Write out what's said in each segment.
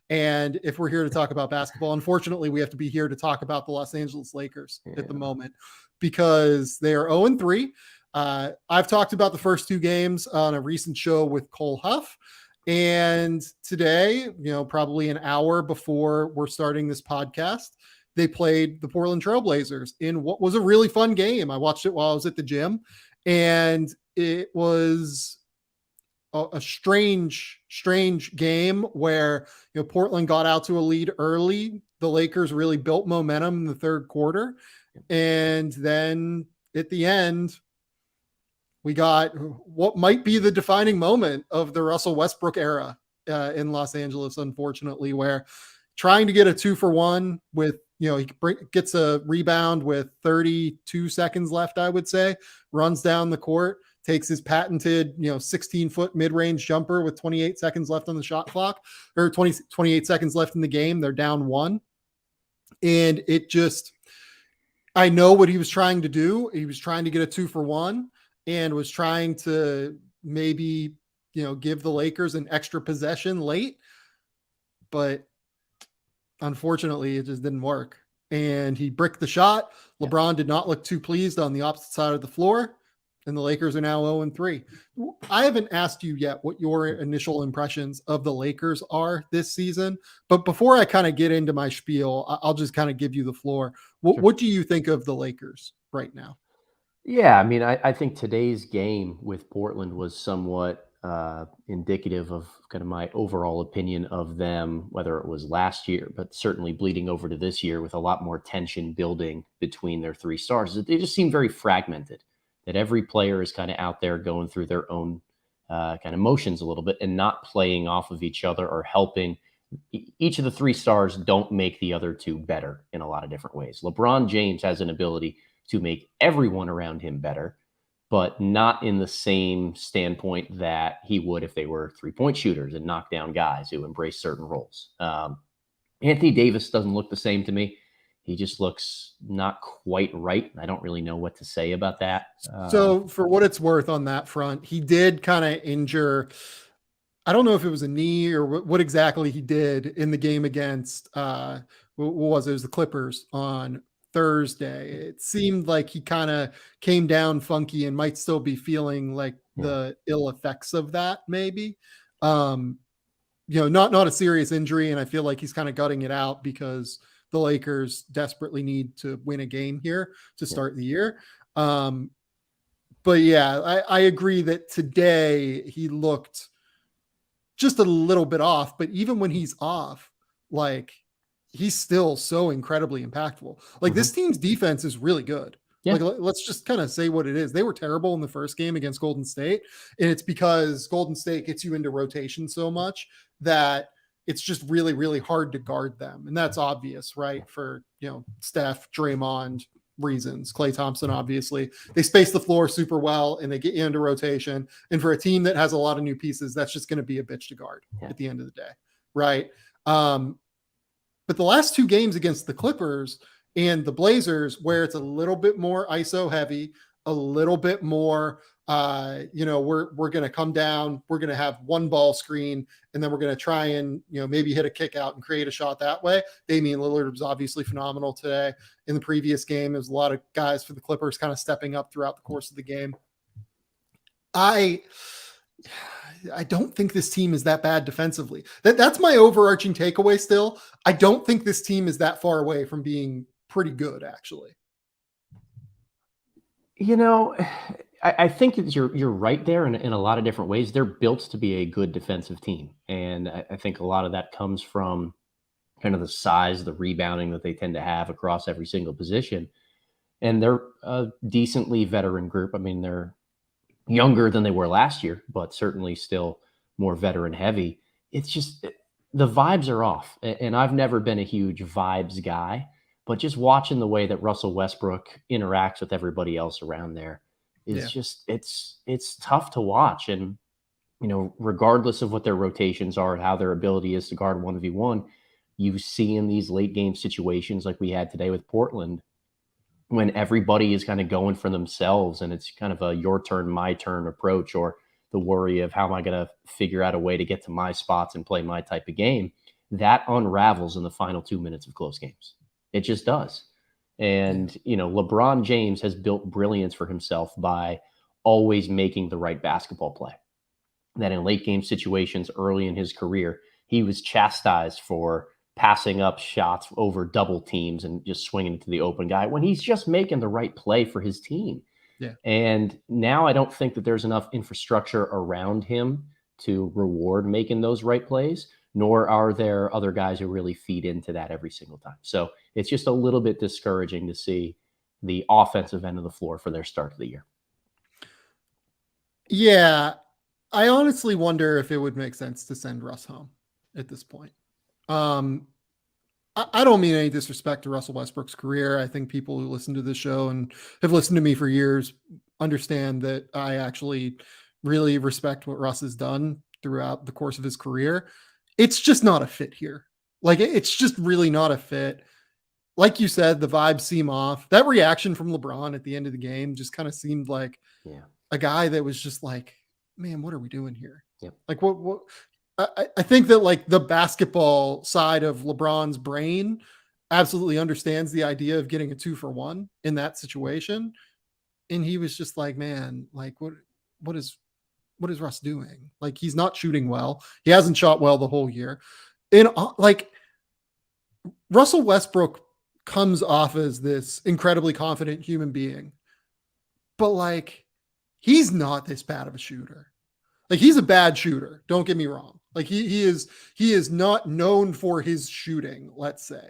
And if we're here to talk about basketball, unfortunately, we have to be here to talk about the Los Angeles Lakers at the moment because they are 0-3. I've talked about the first two games on a recent show with Cole Huff. And today, probably an hour before we're starting this podcast, they played the Portland Trailblazers in what was a really fun game. I watched it while I was at the gym, and it was a strange game where, Portland got out to a lead early. The Lakers really built momentum in the third quarter. And then at the end, we got what might be the defining moment of the Russell Westbrook era in Los Angeles, unfortunately, where trying to get a 2-for-1 with, he gets a rebound with 32 seconds left, I would say, runs down the court, takes his patented, 16-foot mid-range jumper with 28 seconds left on the shot clock, or 28 seconds left in the game. They're down 1. And it just, I know what he was trying to do. He was trying to get a 2-for-1 and was trying to maybe, give the Lakers an extra possession late. But unfortunately, it just didn't work. And he bricked the shot. LeBron did not look too pleased on the opposite side of the floor. And the Lakers are now 0-3. I haven't asked you yet what your initial impressions of the Lakers are this season. But before I kind of get into my spiel, I'll just kind of give you the floor. What do you think of the Lakers right now? Yeah, I mean, I think today's game with Portland was somewhat indicative of kind of my overall opinion of them, whether it was last year, but certainly bleeding over to this year with a lot more tension building between their three stars. They just seem very fragmented, that every player is kind of out there going through their own kind of motions a little bit and not playing off of each other or helping. Each of the three stars don't make the other two better in a lot of different ways. LeBron James has an ability to make everyone around him better, but not in the same standpoint that he would if they were three-point shooters and knockdown guys who embrace certain roles. Anthony Davis doesn't look the same to me. He just looks not quite right. I don't really know what to say about that. So for what it's worth on that front, he did kind of injure, I don't know if it was a knee or what exactly he did in the game against, what was it? It was the Clippers on Thursday. It seemed like he kind of came down funky and might still be feeling like the ill effects of that, maybe. Not a serious injury, and I feel like he's kind of gutting it out because the Lakers desperately need to win a game here to start the year. But yeah, I agree that today he looked just a little bit off, but even when he's off, like, he's still so incredibly impactful. Like, this team's defense is really good. Yeah. Like, let's just kind of say what it is. They were terrible in the first game against Golden State, and it's because Golden State gets you into rotation so much that it's just really, really hard to guard them. And that's obvious, right? For, Steph, Draymond reasons, Klay Thompson, obviously. They space the floor super well and they get you into rotation. And for a team that has a lot of new pieces, that's just going to be a bitch to guard at the end of the day, right? But the last two games against the Clippers and the Blazers, where it's a little bit more ISO heavy, a little bit more, we're going to come down, we're going to have one ball screen, and then we're going to try and, maybe hit a kick out and create a shot that way. Damian Lillard was obviously phenomenal today. In the previous game, there's a lot of guys for the Clippers kind of stepping up throughout the course of the game. I don't think this team is that bad defensively. That's my overarching takeaway still. I don't think this team is that far away from being pretty good, actually. I think you're right there in a lot of different ways. They're built to be a good defensive team. And I think a lot of that comes from kind of the size, the rebounding that they tend to have across every single position. And they're a decently veteran group. I mean, they're younger than they were last year, but certainly still more veteran heavy. It's just the vibes are off. And I've never been a huge vibes guy, but just watching the way that Russell Westbrook interacts with everybody else around there is just, it's tough to watch. And, regardless of what their rotations are, how their ability is to guard 1v1, you see in these late game situations like we had today with Portland, when everybody is kind of going for themselves and it's kind of a your turn, my turn approach, or the worry of how am I going to figure out a way to get to my spots and play my type of game. that unravels in the final 2 minutes of close games. It just does. And, LeBron James has built brilliance for himself by always making the right basketball play. That in late game situations early in his career, he was chastised for passing up shots over double teams and just swinging it to the open guy when he's just making the right play for his team. Yeah. And now I don't think that there's enough infrastructure around him to reward making those right plays, nor are there other guys who really feed into that every single time. So it's just a little bit discouraging to see the offensive end of the floor for their start of the year. Yeah. I honestly wonder if it would make sense to send Russ home at this point. I don't mean any disrespect to Russell Westbrook's career. I think people who listen to this show and have listened to me for years understand that I actually really respect what Russ has done throughout the course of his career. It's just not a fit here. Like, it's just really not a fit. Like you said, the vibes seem off. That reaction from LeBron at the end of the game just kind of seemed like a guy that was just like, man, what are we doing here? Yep. Like, what I think that, like, the basketball side of LeBron's brain absolutely understands the idea of getting a 2-for-1 in that situation. And he was just like, man, like, what is Russ doing? Like, he's not shooting well. He hasn't shot well the whole year. And like, Russell Westbrook comes off as this incredibly confident human being, but like, he's not this bad of a shooter. Like, he's a bad shooter. Don't get me wrong. Like, he is not known for his shooting, let's say.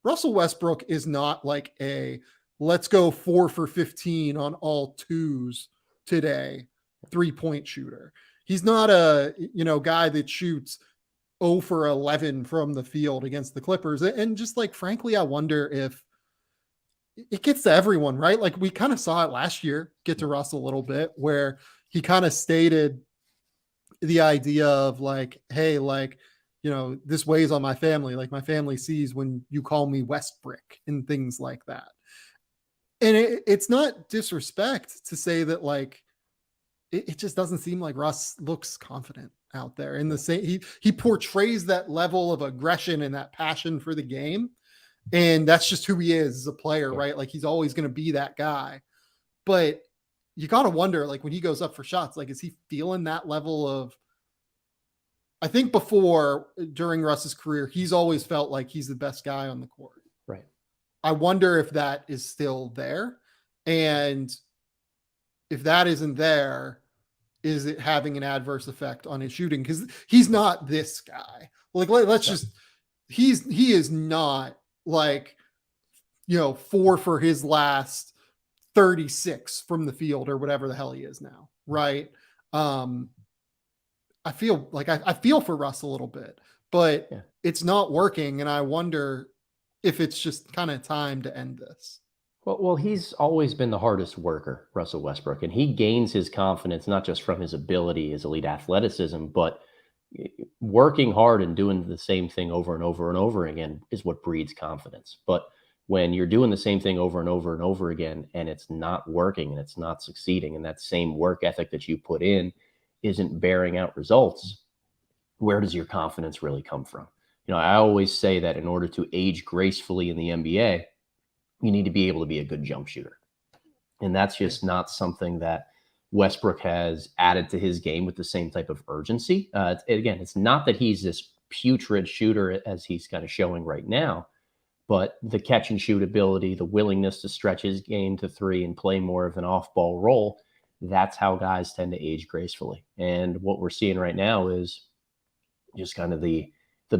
Russell Westbrook is not like a let's go 4 for 15 on all twos today 3-point shooter. He's not a, guy that shoots 0 for 11 from the field against the Clippers. And just like, frankly, I wonder if it gets to everyone, right? Like, we kind of saw it last year get to Russ a little bit, where he kind of stated the idea of like, hey, like, this weighs on my family. Like, my family sees when you call me Westbrick and things like that. And it's not disrespect to say that, like, it just doesn't seem like Russ looks confident out there in the same. He portrays that level of aggression and that passion for the game. And that's just who he is as a player, right? Like, he's always going to be that guy. But you got to wonder, like, when he goes up for shots, like, is he feeling that level of, I think during Russ's career, he's always felt like he's the best guy on the court. Right. I wonder if that is still there. And if that isn't there, is it having an adverse effect on his shooting? Because he's not this guy. Like, let's just, he is not like, 4 for his last 36 from the field or whatever the hell he is now. Right. I feel like I feel for Russ a little bit, but it's not working. And I wonder if it's just kind of time to end this. Well, he's always been the hardest worker, Russell Westbrook, and he gains his confidence not just from his ability, his elite athleticism, but working hard and doing the same thing over and over and over again is what breeds confidence. But when you're doing the same thing over and over and over again, and it's not working and it's not succeeding, and that same work ethic that you put in isn't bearing out results, where does your confidence really come from? I always say that in order to age gracefully in the NBA, you need to be able to be a good jump shooter. And that's just not something that Westbrook has added to his game with the same type of urgency. Again, it's not that he's this putrid shooter as he's kind of showing right now, but the catch and shoot ability, the willingness to stretch his game to 3 and play more of an off-ball role, that's how guys tend to age gracefully. And what we're seeing right now is just kind of the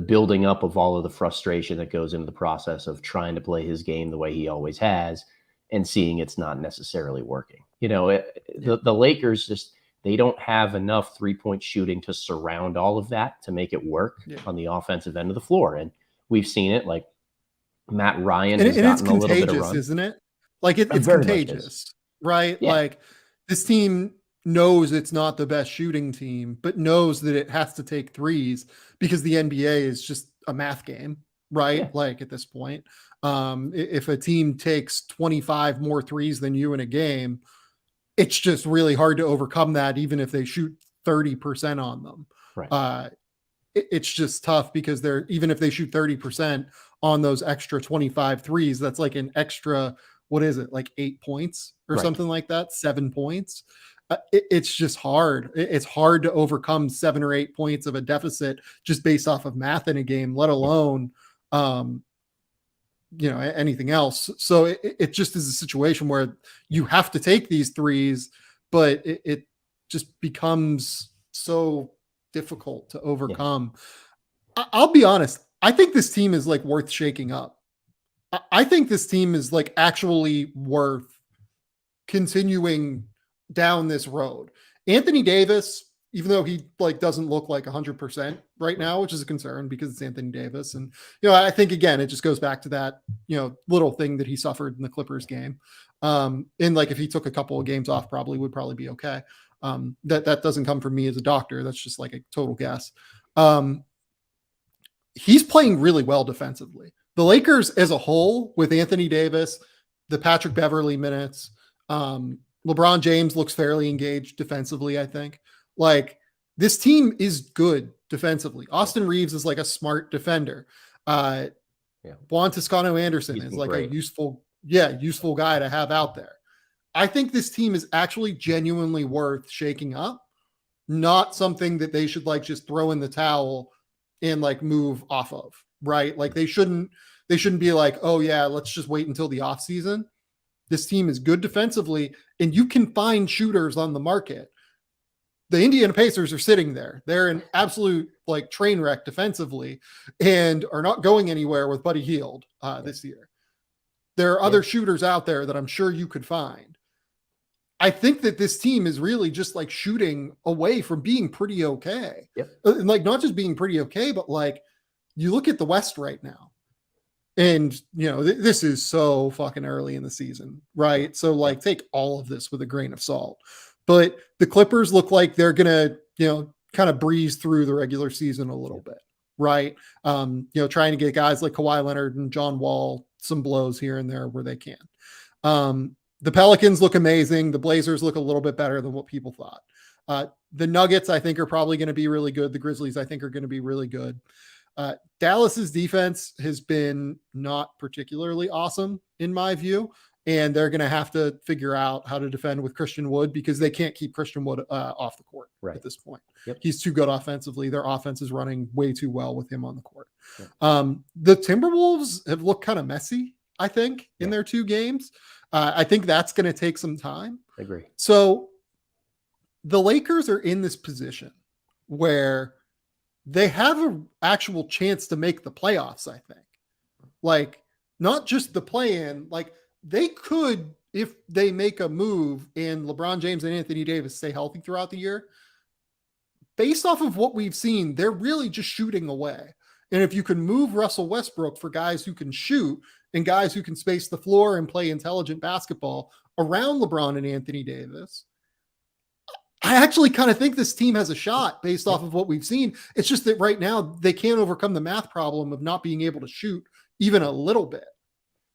building up of all of the frustration that goes into the process of trying to play his game the way he always has and seeing it's not necessarily working. The Lakers just, they don't have enough 3-point shooting to surround all of that to make it work on the offensive end of the floor. And we've seen it, like Matt Ryan has gotten a little bit of run. Isn't it? Like, it's contagious, right? Yeah. Like, this team knows it's not the best shooting team, but knows that it has to take threes because the NBA is just a math game, right? Yeah. Like, at this point, if a team takes 25 more threes than you in a game, it's just really hard to overcome that, even if they shoot 30% on them. Right. it's just tough because they're, even if they shoot 30% on those extra 25 threes, that's like an extra, what is it, like 8 points or Right. something like that, 7 points. It's just hard. It's hard to overcome 7 or 8 points of a deficit just based off of math in a game, let alone, anything else. So it just is a situation where you have to take these threes, but it just becomes so difficult to overcome. I'll be honest. I think this team is like worth shaking up. I think this team is like actually worth continuing down this road. Anthony Davis, even though he like doesn't look like 100% right now, which is a concern because it's Anthony Davis. And, I think again, it just goes back to that, little thing that he suffered in the Clippers game. And like, if he took a couple of games off, would probably be okay. That doesn't come from me as a doctor. That's just like a total guess. He's playing really well defensively. The Lakers as a whole, with Anthony Davis, the Patrick Beverley minutes, LeBron James looks fairly engaged defensively, I think. Like, this team is good defensively. Austin Reeves is like a smart defender. Juan Toscano Anderson is like a useful guy to have out there. I think this team is actually genuinely worth shaking up, not something that they should like just throw in the towel and like move off of, right? Like they shouldn't be like, oh yeah, let's just wait until the off season. This team is good defensively and you can find shooters on the market. The Indiana Pacers are sitting there. They're an absolute like train wreck defensively and are not going anywhere with Buddy Hield this year. There are other shooters out there that I'm sure you could find. I think that this team is really just like shooting away from being pretty okay. And like not just being pretty okay, but like you look at the West right now and this is so fucking early in the season, right? So like take all of this with a grain of salt, but the Clippers look like they're going to, kind of breeze through the regular season a little bit, right? Trying to get guys like Kawhi Leonard and John Wall some blows here and there where they can. The Pelicans look amazing. The Blazers look a little bit better than what people thought. The Nuggets, I think, are probably going to be really good. The Grizzlies, I think, are going to be really good. Dallas's defense has been not particularly awesome in my view, and they're going to have to figure out how to defend with Christian Wood because they can't keep Christian Wood off the court at this point. He's too good offensively. Their offense is running way too well with him on the court. The Timberwolves have looked kind of messy, I think, in their 2 games. I think that's going to take some time. I agree. So the Lakers are in this position where they have an actual chance to make the playoffs, I think. Like, not just the play-in, like they could, if they make a move and LeBron James and Anthony Davis stay healthy throughout the year, based off of what we've seen, they're really just shooting away. And if you can move Russell Westbrook for guys who can shoot and guys who can space the floor and play intelligent basketball around LeBron and Anthony Davis, I actually kind of think this team has a shot based off of what we've seen. It's just that right now they can't overcome the math problem of not being able to shoot even a little bit.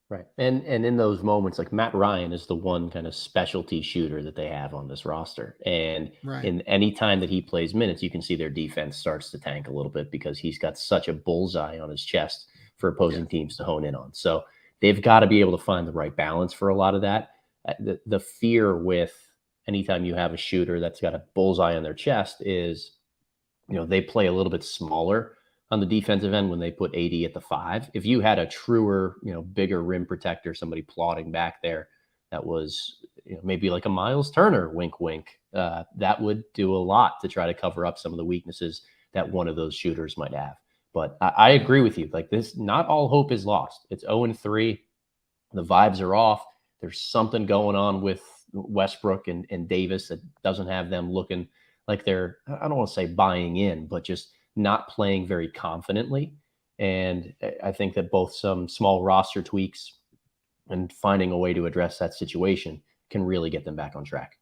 Right. And in those moments, like Matt Ryan is the one kind of specialty shooter that they have on this roster. And in any time that he plays minutes, you can see their defense starts to tank a little bit because he's got such a bullseye on his chest for opposing teams to hone in on. So they've got to be able to find the right balance for a lot of that. The fear with anytime you have a shooter that's got a bullseye on their chest is, they play a little bit smaller on the defensive end when they put AD at the 5. If you had a truer, bigger rim protector, somebody plotting back there that was maybe like a Miles Turner, wink, wink, that would do a lot to try to cover up some of the weaknesses that one of those shooters might have. But I agree with you. Like this, not all hope is lost. It's 0-3. The vibes are off. There's something going on with Westbrook and Davis that doesn't have them looking like they're, I don't want to say buying in, but just not playing very confidently. And I think that both some small roster tweaks and finding a way to address that situation can really get them back on track.